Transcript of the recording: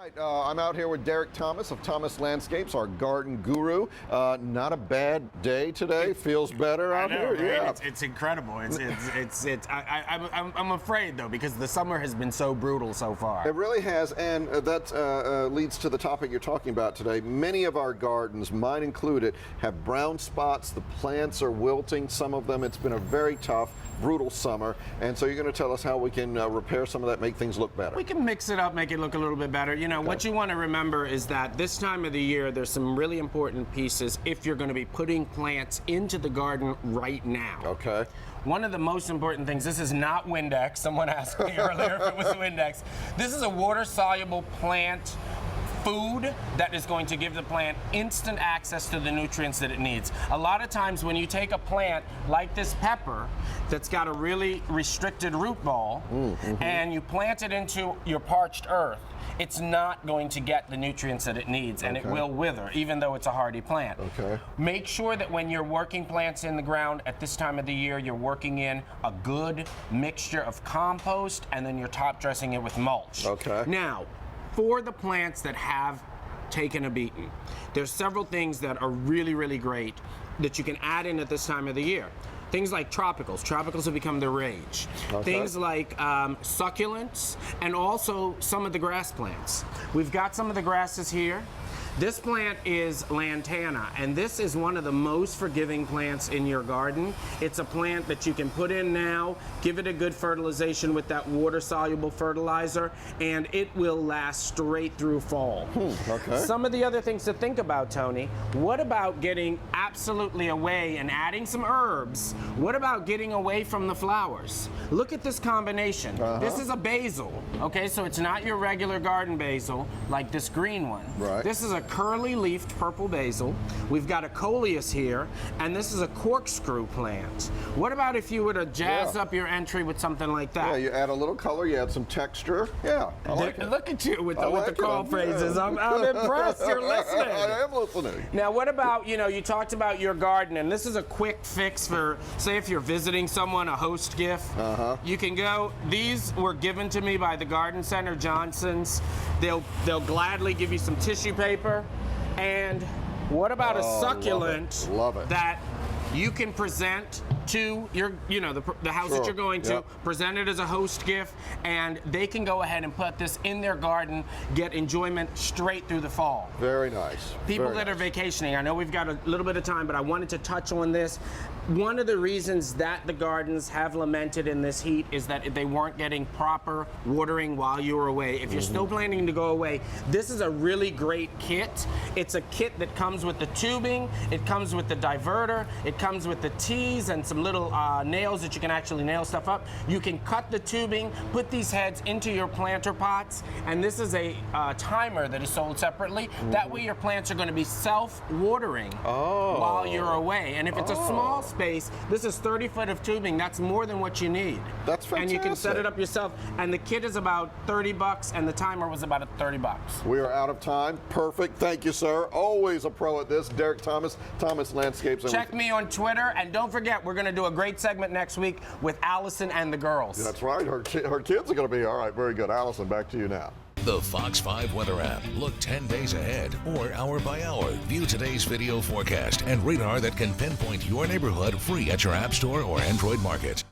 Right, I'm out here with Derek Thomas of Thomas Landscapes, our garden guru. Not a bad day today. Feels better out here. Right? Yeah, it's incredible. I'm afraid though because the summer has been so brutal so far. It really has, and that leads to the topic you're talking about today. Many of our gardens, mine included, have brown spots. The plants are wilting. Some of them. It's been a very tough, brutal summer, and so you're going to tell us how we can repair some of that, make things look better. We can mix it up, make it look a little bit better. You know, what you want to remember is that this time of the year, there's some really important pieces if you're going to be putting plants into the garden right now. Okay. One of the most important things, this is not Windex. Someone asked me earlier if it was Windex. This is a water-soluble plant food that is going to give the plant instant access to the nutrients that it needs. A lot of times when you take a plant like this pepper that's got a really restricted root ball and you plant it into your parched earth, it's not going to get the nutrients that it needs, and it will wither, even though it's a hardy plant. Okay. Make sure that when you're working plants in the ground at this time of the year, you're working in a good mixture of compost, and then you're top dressing it with mulch. Okay. Now, for the plants that have taken a beating, there's several things that are really, really great that you can add in at this time of the year. Things like tropicals. Tropicals have become the rage. Things like succulents, and also some of the grass plants. We've got some of the grasses here. This plant is lantana, and this is one of the most forgiving plants in your garden. It's a plant that you can put in now, give it a good fertilization with that water-soluble fertilizer, and it will last straight through fall. Some of the other things to think about, Tony, what about getting absolutely away and adding some herbs? What about getting away from the flowers? Look at this combination. This is a basil, okay? So it's not your regular garden basil like this green one. This is a curly-leafed purple basil. We've got a coleus here, and this is a corkscrew plant. What about if you were to jazz up your entry with something like that? Yeah, you add a little color, you add some texture. Yeah, I like it. Look at you with the call phrases. I'm impressed. You're listening. I am listening. Now, what about, you know, you talked about your garden, and this is a quick fix for, say, if you're visiting someone, a host gift. You can go, these were given to me by the Garden Center Johnsons. They'll gladly give you some tissue paper. And what about a succulent that you can present to your, you know, the house that you're going to, present it as a host gift, and they can go ahead and put this in their garden, get enjoyment straight through the fall. Very nice. People that are vacationing, I know we've got a little bit of time, but I wanted to touch on this. One of the reasons that the gardens have lamented in this heat is that they weren't getting proper watering while you were away. If you're still planning to go away, this is a really great kit. It's a kit that comes with the tubing, it comes with the diverter, it comes with the tees and some little nails that you can actually nail stuff up. You can cut the tubing, put these heads into your planter pots, and this is a timer that is sold separately. That way your plants are going to be self-watering while you're away. And if it's a small space, this is 30 foot of tubing. That's more than what you need. That's fantastic. And you can set it up yourself. And the kit is about 30 bucks, and the timer was about 30 bucks. We are out of time. Perfect. Thank you, sir. Always a pro at this. Derek Thomas, Thomas Landscapes. Check me on Twitter, and don't forget, we're going to do a great segment next week with Allison and the girls. That's right. Her kids are going to be all right. Very good. Allison, back to you now. The Fox 5 weather app. Look 10 days ahead or hour by hour. View today's video forecast and radar that can pinpoint your neighborhood free at your app store or Android market.